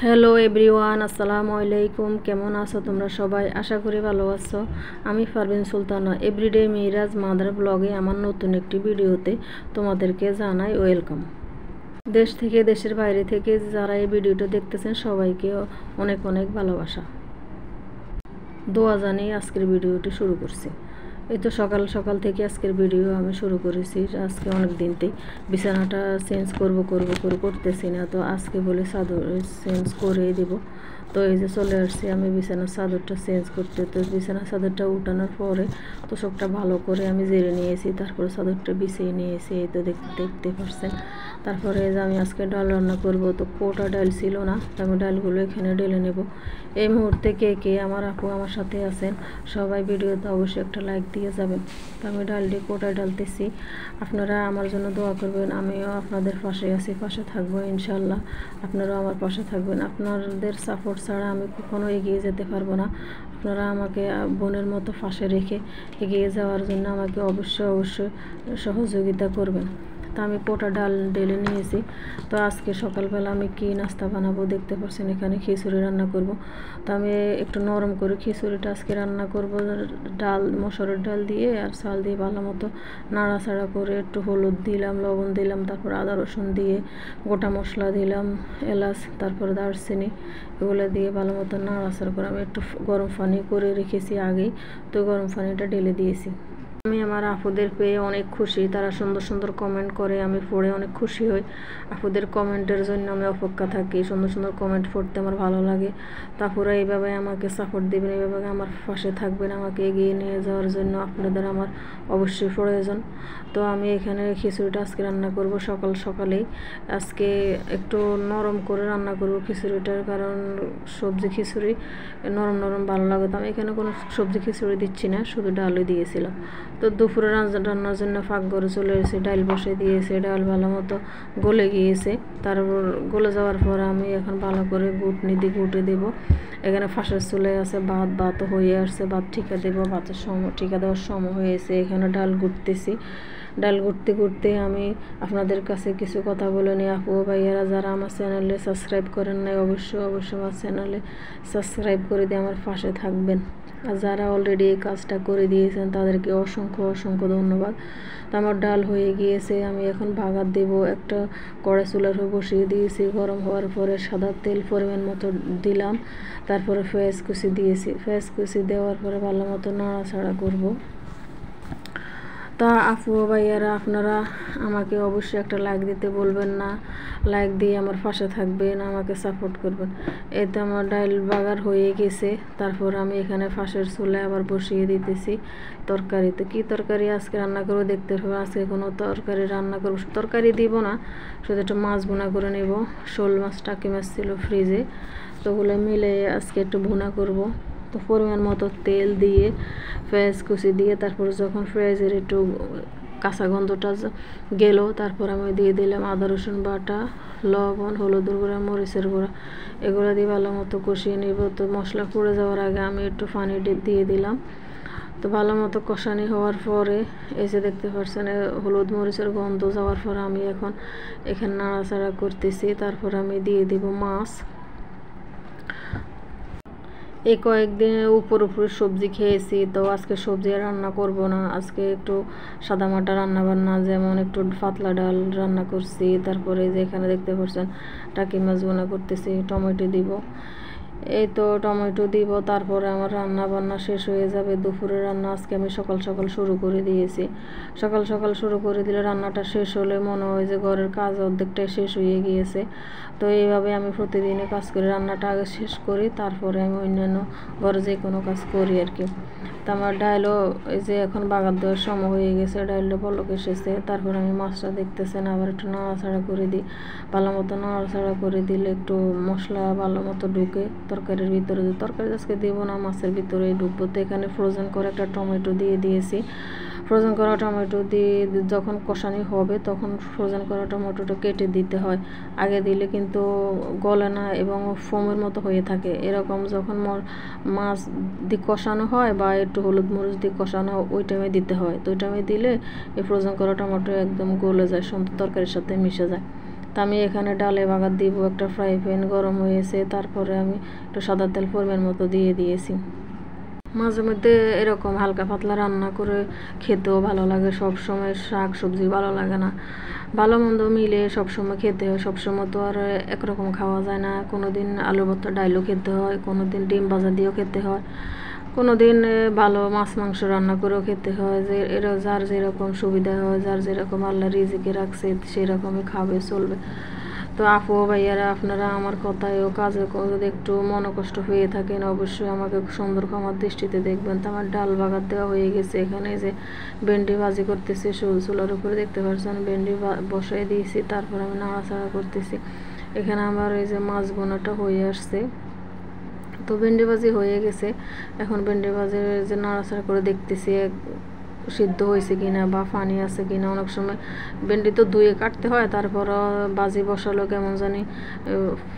Hello everyone, আসসালামু আলাইকুম। কেমন আছো তোমরা সবাই? আশা করি ভালো আছো। আমি পারভিন সুলতানা, এভরিডে মিরাজ মাদার ব্লগে আমার নতুন একটি ভিডিওতে তোমাদেরকে জানাই ওয়েলকাম। দেশ থেকে দেশের বাইরে থেকে যারা এই ভিডিওটা দেখতেছেন সবাইকে অনেক অনেক ভালোবাসা। দোয়া জানিয়ে আজকের ভিডিওটি শুরু করছি। এই তো সকাল সকাল থেকে আজকের ভিডিও আমি শুরু করেছি। আজকে অনেক দিনতেই বিছানাটা চেঞ্জ করতেছি না, তো আজকে বলে চাদর চেঞ্জ করে দেব। তো এই যে চলে আসছি আমি বিছানার চাদরটা চেঞ্জ করতে। তো বিছানার চাদরটা উঠানোর পরে তোষকটা ভালো করে আমি জেরে নিয়েছি, তারপরে চাদরটা বিছিয়ে নিয়েছি। এই তো দেখতে পাচ্ছেন। তারপরে যে আমি আজকে ডাল রান্না করব, তো কোটা ডাল ছিল না, তো আমি ডালগুলো এখানে ঢেলে নেব। এই মুহূর্তে কে কে আমার আপু আমার সাথে আছেন সবাই ভিডিওতে অবশ্যই একটা লাইক দিয়ে যাবেন। তো আমি ডালটি কোটায় ডালতেছি। আপনারা আমার জন্য দোয়া করবেন, আমিও আপনাদের পাশে আছি, পাশে থাকবো ইনশাল্লাহ। আপনারাও আমার পাশে থাকবেন। আপনাদের সাপোর্ট ছাড়া আমি কখনো এগিয়ে যেতে পারবো না। আপনারা আমাকে বোনের মতো পাশে রেখে এগিয়ে যাওয়ার জন্য আমাকে অবশ্যই সহযোগিতা করবেন। তো আমি কোটা ডাল ঢেলে নিয়েছি। তো আজকে সকালবেলা আমি কি নাস্তা বানাবো দেখতে পাচ্ছেন, এখানে খিচুড়ি রান্না করব। তো আমি একটু নরম করে খিচুড়িটা আজকে রান্না করব। ডাল মসুরের ডাল দিয়ে আর চাল দিয়ে ভালো মতো নাড়াচাড়া করে একটু হলুদ দিলাম, লবণ দিলাম, তারপর আদা রসুন দিয়ে গোটা মশলা দিলাম, এলাচ, তারপর দারচিনি, এগুলো দিয়ে ভালো মতো নাড়াচাড়া করে আমি একটু গরম পানি করে রেখেছি আগেই। তো গরম পানিটা ঢেলে দিয়েছি। আমি আমার আপুদের পেয়ে অনেক খুশি। তারা সুন্দর সুন্দর কমেন্ট করে, আমি পড়ে অনেক খুশি হই। আপুদের কমেন্টের জন্য আমি অপেক্ষা থাকি। সুন্দর সুন্দর কমেন্ট পড়তে আমার ভালো লাগে। তারপরে এইভাবে আমাকে সাপোর্ট দেবেন, এইভাবে আমার পাশে থাকবেন, আমাকে এগিয়ে নিয়ে যাওয়ার জন্য আপনাদের আমার অবশ্যই প্রয়োজন। তো আমি এখানে খিচুড়িটা আজকে রান্না করব সকাল সকালেই। আজকে একটু নরম করে রান্না করব খিচুড়িটার, কারণ সবজি খিচুড়ি নরম নরম ভালো লাগে। তো আমি এখানে কোনো সবজি খিচুড়ি দিচ্ছি না, শুধু ডালই দিয়েছিলাম। তো দুপুরে রান্নার জন্য ফাঁকঘরে চলে এসে ডাল বসে দিয়েছে। ডাল ভালো মতো গলে গিয়েছে। তারপর গলে যাওয়ার পর আমি এখন ভালো করে ঘুটনি দিয়ে ঘুটে দেবো। এখানে ফাঁসের চুলে আছে, ভাত হয়ে আসছে, ভাত ঠিকা দেবো, ভাতের সময় ঠিকা দেওয়ার সময় হয়েছে। এখানে ডাল ঘুটতেছি। ডাল ঘুরতে আমি আপনাদের কাছে কিছু কথা বলে নিই। আপু ভাইয়ারা যারা আমার চ্যানেলে সাবস্ক্রাইব করেন নাই অবশ্যই আমার চ্যানেলে সাবস্ক্রাইব করে দিয়ে আমার পাশে থাকবেন। আর যারা অলরেডি এই কাজটা করে দিয়েছেন তাদেরকে অসংখ্য ধন্যবাদ। তো আমার ডাল হয়ে গিয়েছে, আমি এখন ভাগাত দেব। একটা কড়াই চুলার উপর বসিয়ে দিয়েছি। গরম হওয়ার পরে সাদা তেল পরিমাণ মতো দিলাম, তারপরে পেঁয়াজ কুচি দিয়েছি। পেঁয়াজ কুচি দেওয়ার পরে ভালো মতো নাড়াচাড়া করব। তা আপু ভাইয়ারা আপনারা আমাকে অবশ্যই একটা লাইক দিতে বলবেন না। লাইক দিয়ে আমার পাশে থাকবেন, আমাকে সাপোর্ট করবেন। এতে আমার ডাল বাগার হয়ে গেছে। তারপর আমি এখানে ফাঁসের চুলায় আবার বসিয়ে দিতেছি তরকারি। তো কী তরকারি আজকে রান্না করবো দেখতে হবে। আজকে কোনো তরকারি রান্না করবো, তরকারি দিব না, শুধু একটু মাছ ভুনা করে নেব। শোল মাছ টাকি মাছ ছিল ফ্রিজে, তো ওগুলো মিলে আজকে একটু ভুনা করব। তো পরিমাণ মতো তেল দিয়ে পেঁয়াজ কুচি দিয়ে তারপর যখন পেঁয়াজের একটু কাঁচা গন্ধটা গেল, তারপর আমি দিয়ে দিলাম আদা রসুন বাটা, লবণ, হলুদের গুঁড়া, মরিচের গুঁড়া, এগুলো দিয়ে ভালো মতো কষিয়ে নেব। তো মশলা পুড়ে যাওয়ার আগে আমি একটু পানি দিয়ে দিলাম। তো ভালো মতো কষানি হওয়ার পরে এই যে দেখতে পাচ্ছেন হলুদ মরিচের গন্ধ যাওয়ার পরে আমি এখন এখানে নাড়াচাড়া করতেছি। তারপর আমি দিয়ে দিব মাছ। এই কয়েকদিনে উপরে সবজি খেয়েছি, তো আজকে সবজি রান্না করব না। আজকে একটু সাদামাটা রান্না বান্না, যেমন একটু পাতলা ডাল রান্না করছি। তারপরে যে এখানে দেখতে পাচ্ছেন টাকি মাছ ভুনা করতেছি, টমেটো দিব। এই তো টমেটো দিব, তারপরে আমার রান্না বান্না শেষ হয়ে যাবে। দুপুরের রান্না আজকে আমি সকাল সকাল শুরু করে দিয়েছি। সকাল সকাল শুরু করে দিলে রান্নাটা শেষ হলে মনে হয় যে ঘরের কাজ অর্ধেকটাই শেষ হয়ে গিয়েছে। তো এইভাবে আমি প্রতিদিনে কাজ করি, রান্নাটা আগে শেষ করি, তারপরে আমি অন্যান্য ঘরে যে কোনো কাজ করি আর কি। তো আমার ডালও এই যে এখন বাগার দেওয়ার সময় হয়ে গেছে, ডালটা বলক এসেছে। তারপর আমি মাছটা দেখতেছেন আবার একটু নাড়াচাড়া করে দিই। ভালো মতো নাড়াচাড়া করে দিলে একটু মশলা ভালো মতো ঢুকে তরকারির ভিতরে। তরকারি আজকে দেবো না, মাছের ভিতরেই ঢুকবো। তো এখানে ফ্রোজেন করে একটা টমেটো দিয়ে দিয়েছি। ফ্রোজেন করা টমেটো দিয়ে যখন কষানি হবে তখন ফ্রোজেন করা টমেটোটা কেটে দিতে হয়। আগে দিলে কিন্তু গলে না এবং ফোমের মতো হয়ে থাকে। এরকম যখন মাছ দিয়ে কষানো হয় বা একটু হলুদ মরিচ দিয়ে কষানো হয় ওই টাইমে দিতে হয়। তো ওই টাইমে দিলে এই ফ্রোজেন করা টমেটো একদম গলে যায়, সুন্দর তরকারির সাথে মিশে যায়। তা আমি এখানে ডালে বাগার দিব। একটা ফ্রাই প্যান গরম হয়েছে, তারপরে আমি একটু সাদা তেল পরিমাণ মতো দিয়ে দিয়েছি। মাঝে মধ্যে এরকম হালকা পাতলা রান্না করে খেতেও ভালো লাগে, সব সময় শাক সবজি ভালো লাগে না, ভালো মন্দ মিলে সবসময় খেতে হয়। সবসময় তো আর একরকম খাওয়া যায় না, কোনো দিন আলু ভর্তা ডাইলও খেতে হয়, কোনো দিন ডিম ভাজা দিয়েও খেতে হয়, কোনো দিন ভালো মাছ মাংস রান্না করেও খেতে হয়। যে এরা যার যেরকম সুবিধা হয়, যার যেরকম আল্লাহ রিজিকে রাখছে সেই রকমই খাবে চলবে। তো আপু ভাইয়ারা, আপনারা আমার কথায় ও কাজে যদি একটু মনোকষ্ট হয়ে থাকেন অবশ্যই আমাকে সুন্দর ক্ষমার দৃষ্টিতে দেখবেন। তো আমার ডাল বাগার দেওয়া হয়ে গেছে। এখানে যে ভেন্ডি ভাজি করতেছি, চুলার উপরে দেখতে পাচ্ছেন ভেন্ডি বসাই দিয়েছি, তারপর আমি নাড়াচাড়া করতেছি। এখানে আমার এই যে মাছ বোনাটা হয়ে আসছে। তো ভেন্ডি ভাজি হয়ে গেছে, এখন ভেন্ডি ভাজির যে নাড়াচাড়া করে দেখতেছি সিদ্ধ হয়েছে কিনা বা পানি আছে কিনা। অনেক সময় ভেন্ডি তো ধুয়ে কাটতে হয়, তারপর ভাজি বসালো কেমন জানি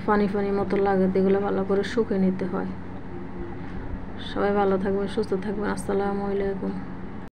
পানি মতো লাগে, এগুলো ভালো করে শুকিয়ে নিতে হয়। সবাই ভালো থাকবেন, সুস্থ থাকবেন। আসসালামু আলাইকুম।